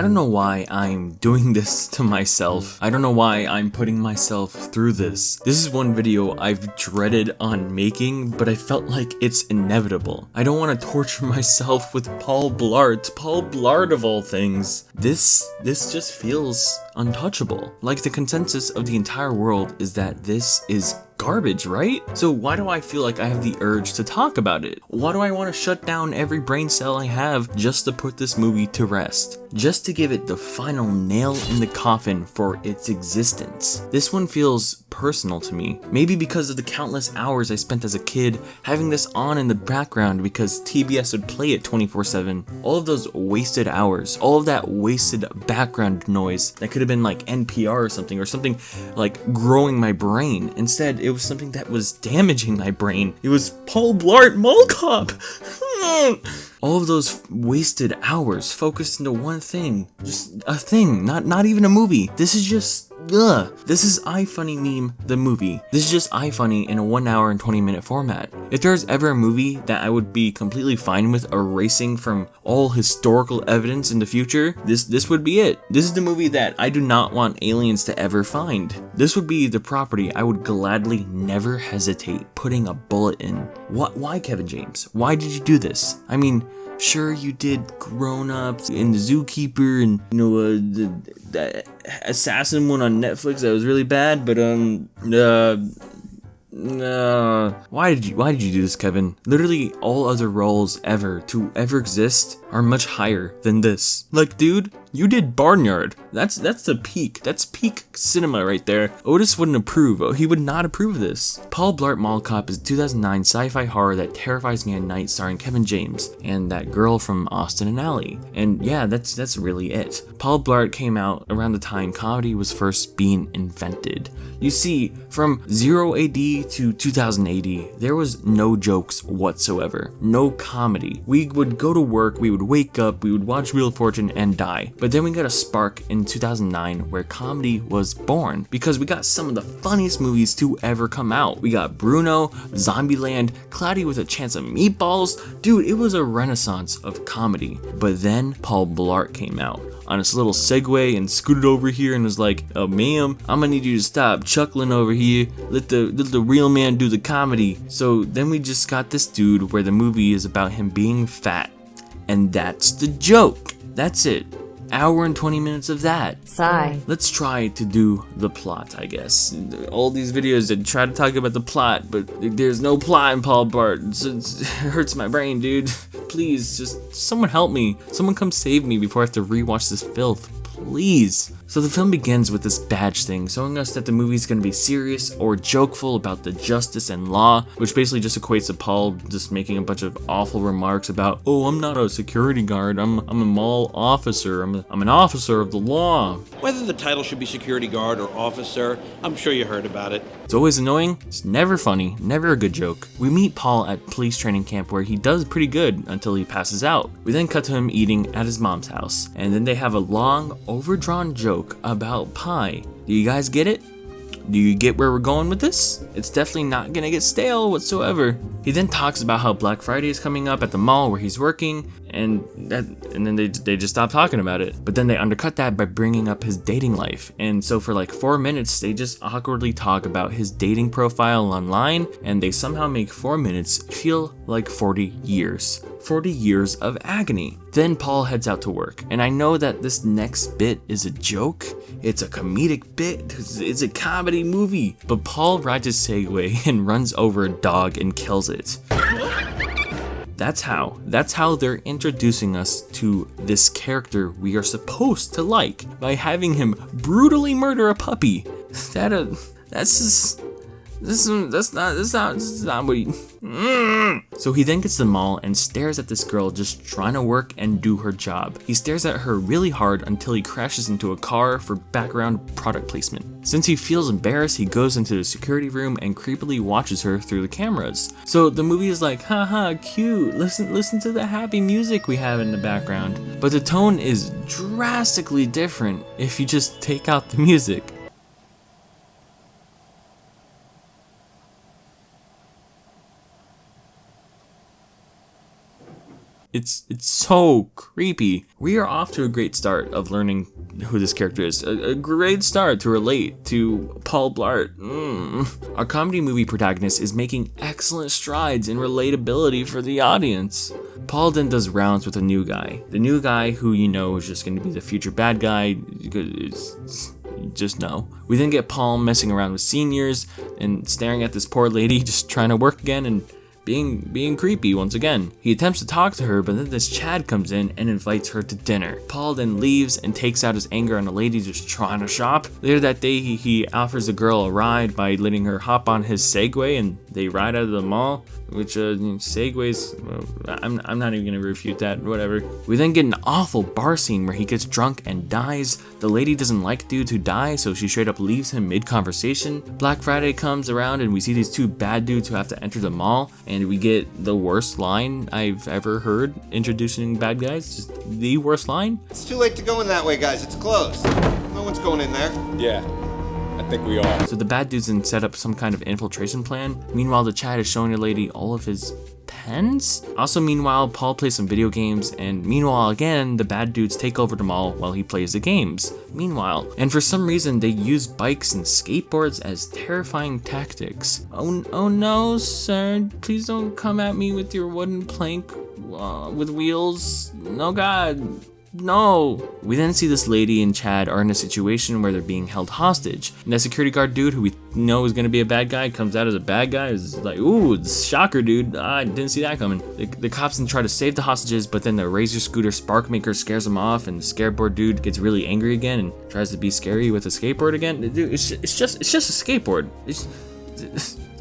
don't know why I'm doing this to myself. I don't know why I'm putting myself through this. This is one video I've dreaded on making, but I felt like it's inevitable. I don't want to torture myself with Paul Blart. Paul Blart of all things. This just feels untouchable. Like the consensus of the entire world is that this is garbage, right? So why do I feel like I have the urge to talk about it? Why do I want to shut down every brain cell I have just to put this movie to rest? Just to give it the final nail in the coffin for its existence. This one feels personal to me. Maybe because of the countless hours I spent as a kid having this on in the background because TBS would play it 24/7. All of those wasted hours, all of that wasted background noise that could have been like NPR or something like growing my brain. Instead, it was something that was damaging my brain. It was Paul Blart Mall Cop. All of those wasted hours focused into one thing. Just a thing, not even a movie. This is just, This is iFunny Meme, the movie. This is just iFunny in a 1 hour and 20-minute format. If there's ever a movie that I would be completely fine with erasing from all historical evidence in the future, this would be it. This is the movie that I do not want aliens to ever find. This would be the property I would gladly never hesitate putting a bullet in. Why, Kevin James? Why did you do this? I mean, sure, you did Grown Ups and The Zookeeper and, the Assassin one on Netflix that was really bad, but, why did you do this, Kevin? Literally all other roles to ever exist are much higher than this. Like, dude, you did Barnyard. That's the peak. That's peak cinema right there. Otis wouldn't approve. He would not approve of this. Paul Blart Mall Cop is a 2009 sci-fi horror that terrifies me at night, starring Kevin James and that girl from Austin and Ally. And yeah, that's really it. Paul Blart came out around the time comedy was first being invented. You see, from 0 AD to 2000 AD, there was no jokes whatsoever. No comedy. We would go to work, we would wake up, we would watch Wheel of Fortune and die. But then we got a spark in 2009 where comedy was born because we got some of the funniest movies to ever come out. We got Bruno, Zombieland, Cloudy with a Chance of Meatballs. Dude, it was a renaissance of comedy. But then Paul Blart came out on his little Segway and scooted over here and was like, "Oh, ma'am, I'm gonna need you to stop chuckling over here. Let the real man do the comedy." So then we just got this dude where the movie is about him being fat. And that's the joke. That's it. Hour and 20 minutes of that. Sigh. Let's try to do the plot, I guess. All these videos that try to talk about the plot, but there's no plot in Paul Blart. It hurts my brain, dude. Please, just someone help me. Someone come save me before I have to rewatch this filth. Please. So the film begins with this badge thing, showing us that the movie is going to be serious or jokeful about the justice and law, which basically just equates to Paul just making a bunch of awful remarks about, "Oh, I'm not a security guard, I'm a mall officer, I'm an officer of the law." Whether the title should be security guard or officer, I'm sure you heard about it. It's always annoying, it's never funny, never a good joke. We meet Paul at police training camp where he does pretty good until he passes out. We then cut to him eating at his mom's house, and then they have a long, overdrawn joke about pie. Do you guys get it? Do you get where we're going with this? It's definitely not gonna get stale whatsoever. He then talks about how Black Friday is coming up at the mall where he's working, and then they just stop talking about it. But then they undercut that by bringing up his dating life. And so for like 4 minutes, they just awkwardly talk about his dating profile online, and they somehow make 4 minutes feel like 40 years. 40 years of agony. Then Paul heads out to work, and I know that this next bit is a joke. It's a comedic bit. It's a comedy movie. But Paul rides his Segway and runs over a dog and kills it. That's how they're introducing us to this character we are supposed to like by having him brutally murder a puppy. That's not what he... So he then gets to the mall and stares at this girl just trying to work and do her job. He stares at her really hard until he crashes into a car for background product placement. Since he feels embarrassed, he goes into the security room and creepily watches her through the cameras. So the movie is like, haha, cute, listen to the happy music we have in the background. But the tone is drastically different if you just take out the music. It's so creepy. We are off to a great start of learning who this character is. A great start to relate to Paul Blart. Our comedy movie protagonist is making excellent strides in relatability for the audience. Paul then does rounds with a new guy. The new guy who you know is just going to be the future bad guy. You just know. We then get Paul messing around with seniors and staring at this poor lady just trying to work again and being creepy once again. He attempts to talk to her, but then this Chad comes in and invites her to dinner. Paul then leaves and takes out his anger on a lady just trying to shop. Later that day, he offers the girl a ride by letting her hop on his Segway, and they ride out of the mall, which Segways, I'm not even gonna refute that, whatever. We then get an awful bar scene where he gets drunk and dies. The lady doesn't like dudes who die, so she straight up leaves him mid-conversation. Black Friday comes around and we see these two bad dudes who have to enter the mall, and we get the worst line I've ever heard introducing bad guys. Just the worst line. It's too late to go in that way, guys. It's closed. No one's going in there. Yeah, I think we are. So the bad dudes then set up some kind of infiltration plan. Meanwhile, the Chad is showing the lady all of his pens. Also, meanwhile, Paul plays some video games, and meanwhile, again, the bad dudes take over the mall while he plays the games. Meanwhile, and for some reason, they use bikes and skateboards as terrifying tactics. Oh no, sir, please don't come at me with your wooden plank with wheels. No, God. No. We then see this lady and Chad are in a situation where they're being held hostage. And that security guard dude who we know is going to be a bad guy comes out as a bad guy. Is like, ooh, it's shocker, dude. I didn't see that coming. The cops then try to save the hostages, but then the Razor Scooter Spark Maker scares them off, and the skateboard dude gets really angry again and tries to be scary with a skateboard again. Dude, it's just a skateboard.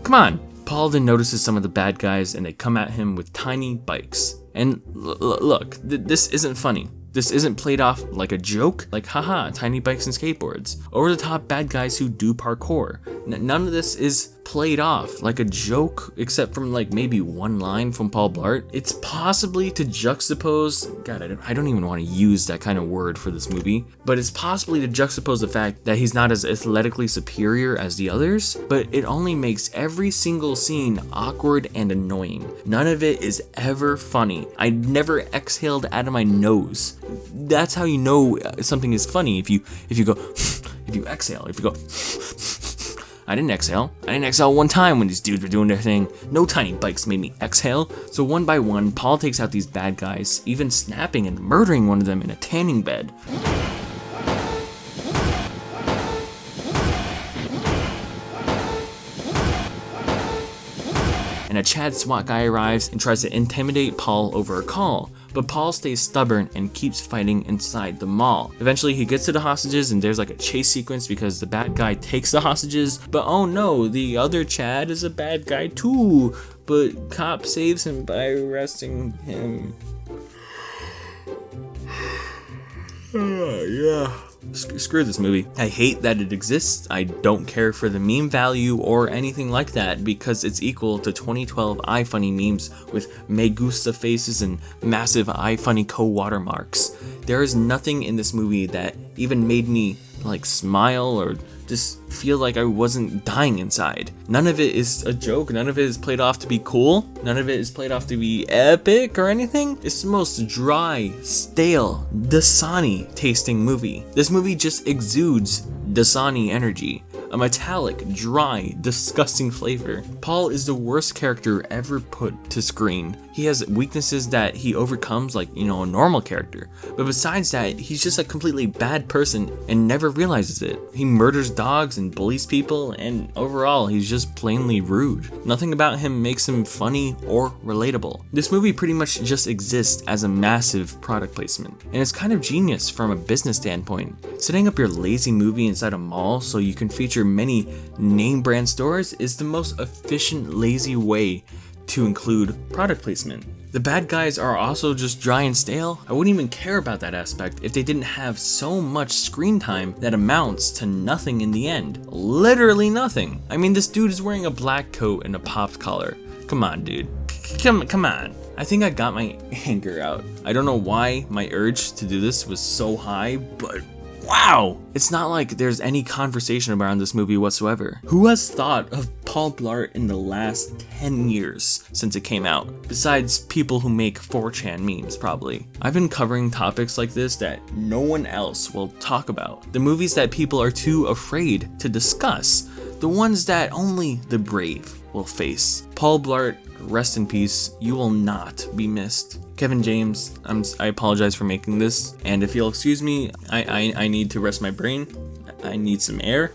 Come on. Paul then notices some of the bad guys, and they come at him with tiny bikes. And look, this isn't funny. This isn't played off like a joke, like haha, tiny bikes and skateboards. Over the top bad guys who do parkour. None of this is played off like a joke, except from like maybe one line from Paul Blart. It's possibly to juxtapose, God, I don't even want to use that kind of word for this movie, but it's possibly to juxtapose the fact that he's not as athletically superior as the others, but it only makes every single scene awkward and annoying. None of it is ever funny. I never exhaled out of my nose. That's how you know something is funny. If you go, if you exhale, if you go, I didn't exhale one time when these dudes were doing their thing. No tiny bikes made me exhale. So one by one, Paul takes out these bad guys, even snapping and murdering one of them in a tanning bed. And a Chad SWAT guy arrives and tries to intimidate Paul over a call. But Paul stays stubborn and keeps fighting inside the mall. Eventually he gets to the hostages and there's like a chase sequence because the bad guy takes the hostages, but oh no, the other Chad is a bad guy too. But cop saves him by arresting him. Yeah. Screw this movie. I hate that it exists. I don't care for the meme value or anything like that because it's equal to 2012 iFunny memes with me gusta faces and massive iFunny co-watermarks. There is nothing in this movie that even made me like smile or just feel like I wasn't dying inside. None of it is a joke. None of it is played off to be cool. None of it is played off to be epic or anything. It's the most dry, stale, Dasani tasting movie. This movie just exudes Dasani energy. A metallic, dry, disgusting flavor. Paul is the worst character ever put to screen. He has weaknesses that he overcomes like, a normal character. But besides that, he's just a completely bad person and never realizes it. He murders dogs and bullies people, and overall, he's just plainly rude. Nothing about him makes him funny or relatable. This movie pretty much just exists as a massive product placement. And it's kind of genius from a business standpoint. Setting up your lazy movie inside a mall so you can feature many name brand stores is the most efficient, lazy way to include product placement. The bad guys are also just dry and stale. I wouldn't even care about that aspect if they didn't have so much screen time that amounts to nothing in the end. Literally nothing. I mean, this dude is wearing a black coat and a popped collar. Come on, dude. Come on. I think I got my anger out. I don't know why my urge to do this was so high, but wow! It's not like there's any conversation around this movie whatsoever. Who has thought of Paul Blart in the last 10 years since it came out, besides people who make 4chan memes probably. I've been covering topics like this that no one else will talk about. The movies that people are too afraid to discuss. The ones that only the brave will face. Paul Blart, rest in peace. You will not be missed. Kevin James, I apologize for making this, and if you'll excuse me, I need to rest my brain. I need some air.